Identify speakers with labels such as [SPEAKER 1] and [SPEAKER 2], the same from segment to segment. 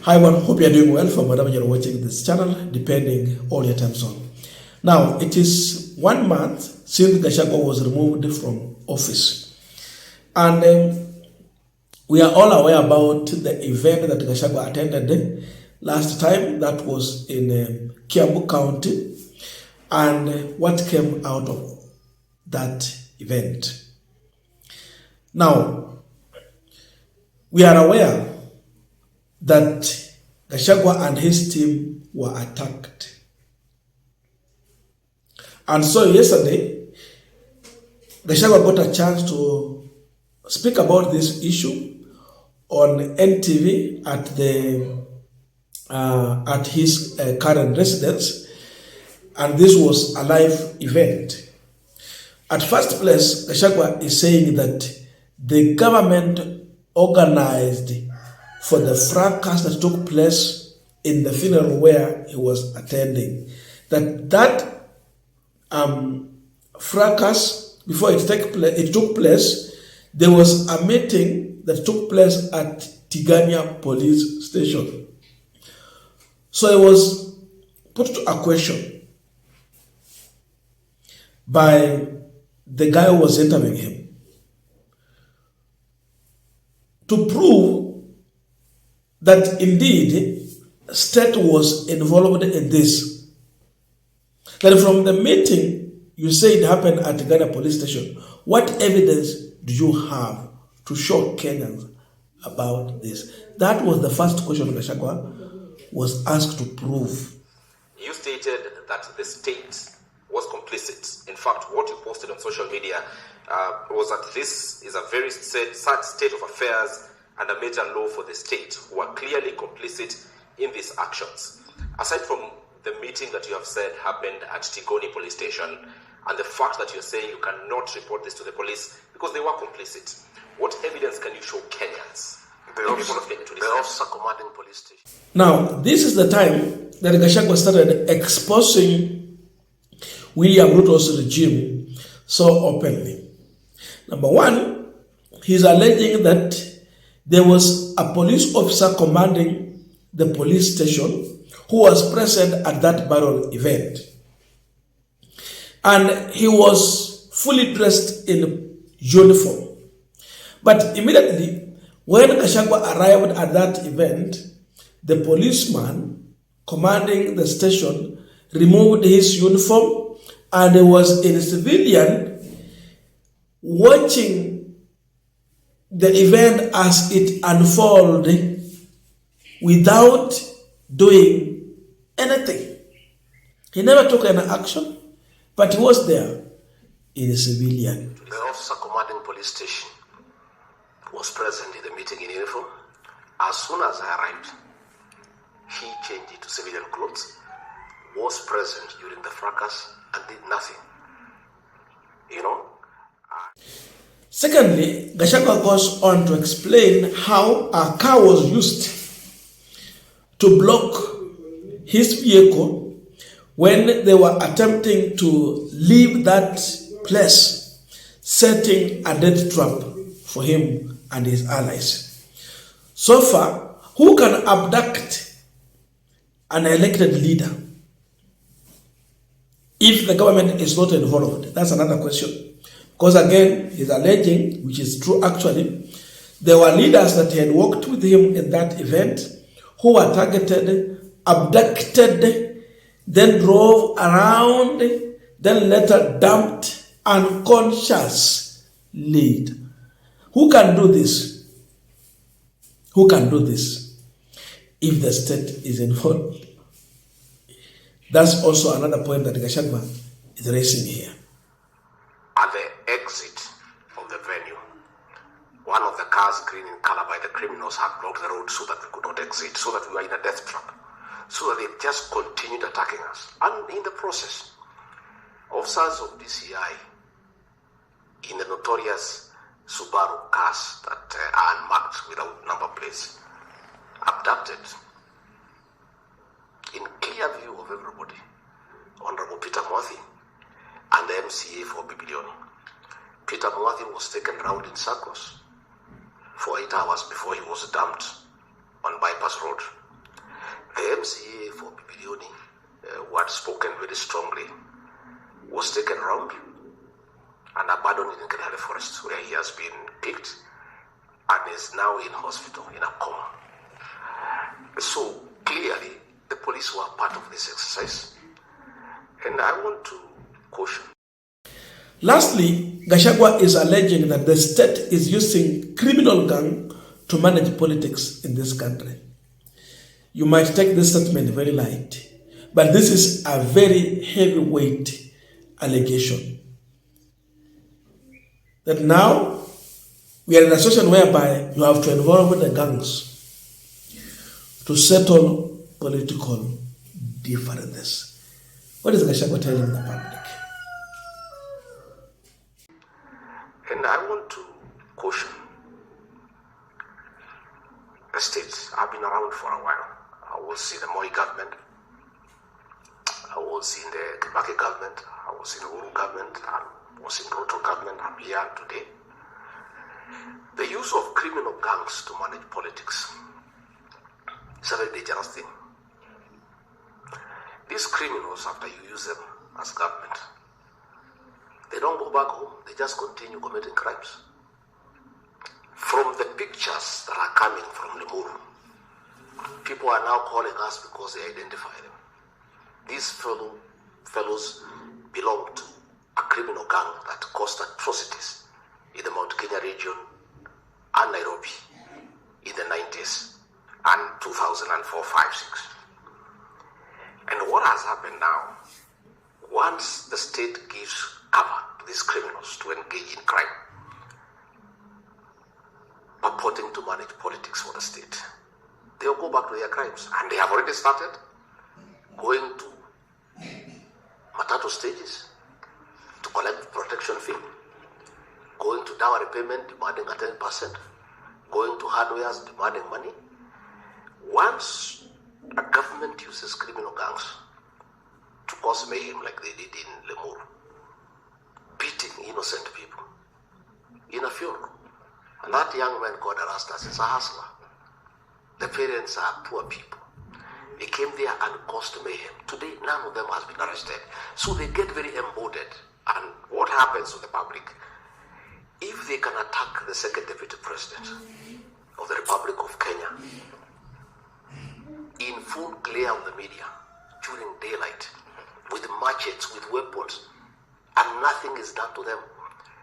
[SPEAKER 1] Hi everyone, hope you are doing well from wherever you're watching this channel, depending all your time zone. Now, it is 1 month since Gachagwa was removed from office. And we are all aware about the event that Gachagwa attended last time, that was in Kiambu County, and what came out of that event. Now, we are aware that Gachagwa and his team were attacked. And so yesterday, Gachagwa got a chance to speak about this issue on NTV at his current residence, and this was a live event. At first place, Gachagwa is saying that the government organized for the fracas that took place in the funeral where he was attending. That fracas, before it took place, there was a meeting that took place at Tigania police station. So it was put to a question by the guy who was interviewing him to prove that indeed state was involved in this. That from the meeting you say it happened at the Ghana police station, what evidence do you have to show Kenyans about this? That was the first question Gachagwa was asked to prove.
[SPEAKER 2] You stated that the state was complicit. In fact, what you posted on social media was that this is a very sad state of affairs and a major law for the state, who are clearly complicit in these actions. Aside from the meeting that you have said happened at Tigoni police station, and the fact that you're saying you cannot report this to the police because they were complicit, what evidence can you show Kenyans? The officer commanding police station.
[SPEAKER 1] Now, this is the time that Gachagwa started exposing William Ruto's regime so openly. Number one, he's alleging that there was a police officer commanding the police station who was present at that burial event. And he was fully dressed in uniform. But immediately, when Gachagwa arrived at that event, the policeman commanding the station removed his uniform and he was in civilian watching the event as it unfolded without doing anything. He never took any action, but he was there in a civilian.
[SPEAKER 2] The officer commanding police station was present in the meeting in uniform. As soon as I arrived, he changed into civilian clothes, was present during the fracas, and did nothing.
[SPEAKER 1] Secondly, Gachagwa goes on to explain how a car was used to block his vehicle when they were attempting to leave that place, setting a death trap for him and his allies. So far, who can abduct an elected leader if the government is not involved? That's another question. Because again, he's alleging, which is true actually, there were leaders that had worked with him in that event who were targeted, abducted, then drove around, then later dumped unconscious lead. Who can do this? Who can do this if the state is involved? That's also another point that Gachagwa is raising here.
[SPEAKER 2] At the exit of the venue, one of the cars green in color by the criminals had blocked the road so that we could not exit, so that we were in a death trap, so that they just continued attacking us. And in the process, officers of DCI in the notorious Subaru cars that are unmarked without number plates, abducted, in clear view of everybody, Honorable Peter Mwathi and the MCA for Bibilioni. Peter Mwathi was taken round in circles for 8 hours before he was dumped on Bypass Road
[SPEAKER 3] The MCA for Bibilioni, who had spoken very strongly, was taken around and abandoned in Kenale Forest, where he has been picked and is now in hospital in a coma. So clearly, the police were part of this exercise, and I want to caution.
[SPEAKER 1] Lastly, Gachagwa is alleging that the state is using criminal gang to manage politics in this country. You might take this statement very light, but this is a very heavyweight allegation. That now we are in a situation whereby you have to involve the gangs to settle political differences. What is Gachagwa telling the public?
[SPEAKER 3] And I want to caution the states. I've been around for a while. I was in the Moi government. I was in the Kibaki government. I was in the Uhuru government. I was in Ruto government. I'm here today. The use of criminal gangs to manage politics is a very dangerous thing. These criminals, after you use them as government, they don't go back home. They just continue committing crimes. From the pictures that are coming from Limuru, people are now calling us because they identify them. These fellows belong to a criminal gang that caused atrocities in the Mount Kenya region and Nairobi in the 90s and 2004, 5, 6. And what has happened now, once the state gives cover to these criminals to engage in crime, purporting to manage politics for the state, they'll go back to their crimes. And they have already started going to Matatu stages to collect protection fee, going to dowry payment demanding a 10%, going to hardwares demanding money. Once a government uses criminal gangs to cause mayhem like they did in Limuru, beating innocent people in a funeral, and that young man got arrested as a hustler. The parents are poor people. They came there and caused mayhem. Today, none of them has been arrested. So they get very embodied. And what happens to the public? If they can attack the second deputy president of the Republic of Kenya in full glare of the media during daylight, with machetes, with weapons, and nothing is done to them.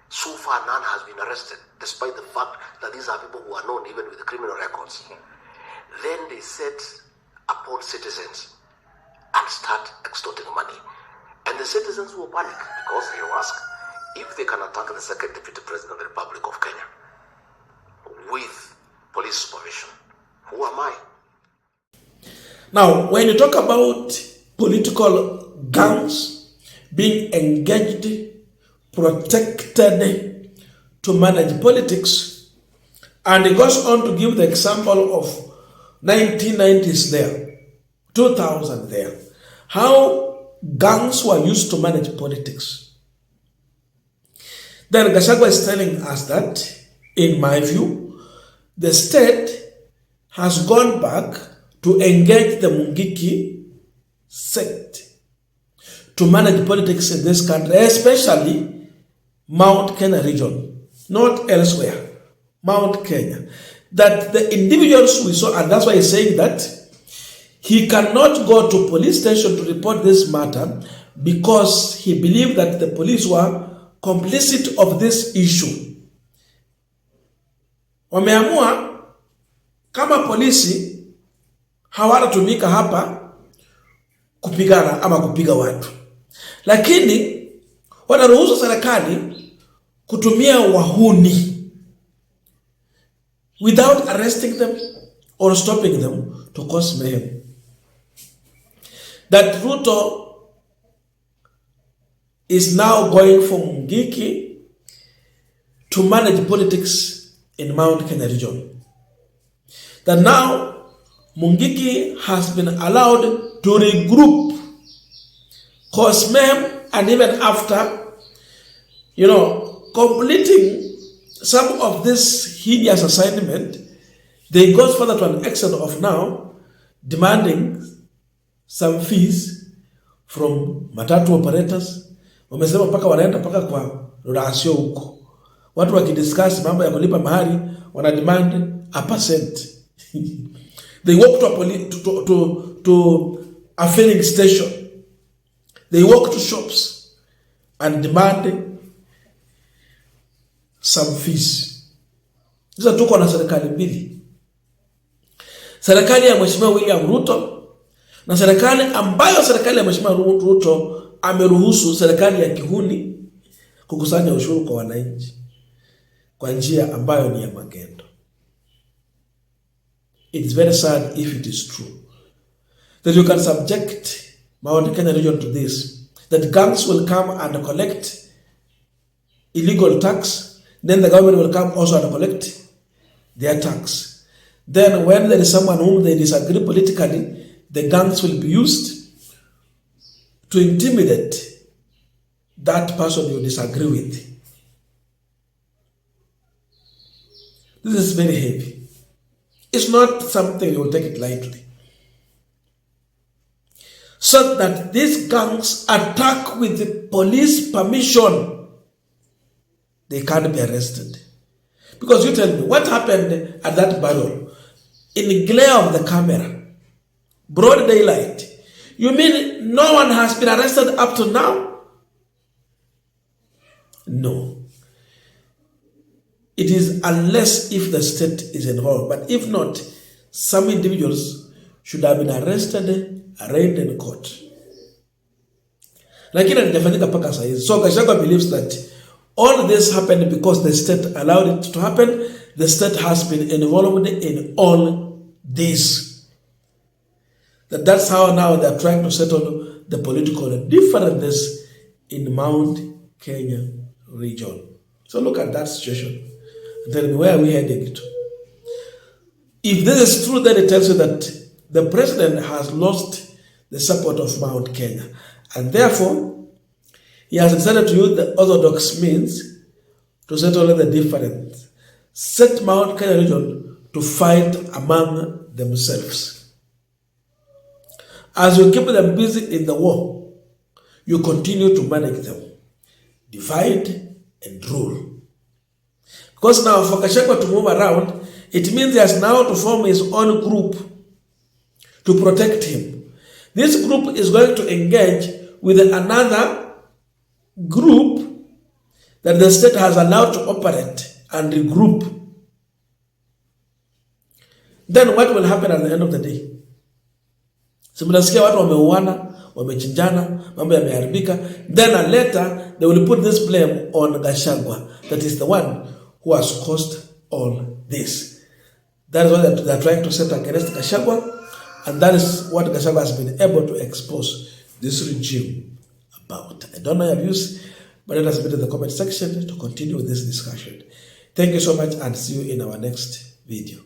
[SPEAKER 3] So far, none has been arrested, despite the fact that these are people who are known even with the criminal records. Then they set upon citizens and start extorting money. And the citizens will panic because they will ask if they can attack the second deputy president of the Republic of Kenya with police supervision. Who am I?
[SPEAKER 1] Now, when you talk about political gangs being engaged, protected to manage politics, and it goes on to give the example of 1990s there, 2000 there, how gangs were used to manage politics. Then Gachagwa is telling us that, in my view, the state has gone back to engage the Mungiki sect to manage politics in this country, especially Mount Kenya region, not elsewhere, Mount Kenya. That the individuals we saw, and that's why he's saying that he cannot go to police station to report this matter because he believed that the police were complicit of this issue. Wameamua kama polisi hawatatumika hapa kupigana ama kupiga watu, lakini wanaruhusu serikali kutumia wahuni without arresting them or stopping them to cause mayhem. That Ruto is now going from Mungiki to manage politics in Mount Kenya region. That now Mungiki has been allowed to regroup, cause mayhem, and even after, completing some of this hideous assignment, they go further to an extent of now demanding some fees from matatu operators. Wamesema mpaka wanaenda mpaka kwa rasio huko. Watu wakidiscuss mambo ya kulipa mahari wana demand a percent. They walk to a filling station. They walk to shops and demand some fees. Sasa tuko na serikali mbili. Serikali ya Mheshimiwa William Ruto na serikali ambayo serikali ya Mheshimiwa Ruto ameruhusu serikali ya kihuni kukusanya ushuru kwa wananchi kwa njia ambayo ni ya magendo. It's very sad if it is true that you can subject Mount Kenya region to this, that gangs will come and collect illegal tax, then the government will come also and collect their tax. Then when there is someone whom they disagree politically, the gangs will be used to intimidate that person you disagree with. This is very heavy. It's not something you will take it lightly. So that these gangs attack with the police permission, they can't be arrested. Because you tell me, what happened at that barrel? In the glare of the camera, broad daylight. You mean no one has been arrested up to now? No. It is unless if the state is involved. But if not, some individuals should have been arrested, arraigned in court. Lakini halijafanyika mpaka saa hizi. So Gachagwa believes that all this happened because the state allowed it to happen. The state has been involved in all this. That's how now they are trying to settle the political differences in Mount Kenya region. So look at that situation. And tell me, where are we heading to? If this is true, then it tells you that the president has lost the support of Mount Kenya. And therefore, he has decided to use the orthodox means to settle the difference. Set Mount Kenya region to fight among themselves. As you keep them busy in the war, you continue to manage them. Divide and rule. Because now for Gachagwa to move around, it means he has now to form his own group to protect him. This group is going to engage with another group that the state has allowed to operate and regroup. Then what will happen at the end of the day? So mnasikia watu wameuana, wamechinjana, mambo yameharibika. Then later they will put this blame on Gachagwa, that is the one who has caused all this. That is what they are trying to set against Gachagwa, and that is what Gachagwa has been able to expose this regime about. I don't know your views, but let us put in the comment section to continue with this discussion. Thank you so much and see you in our next video.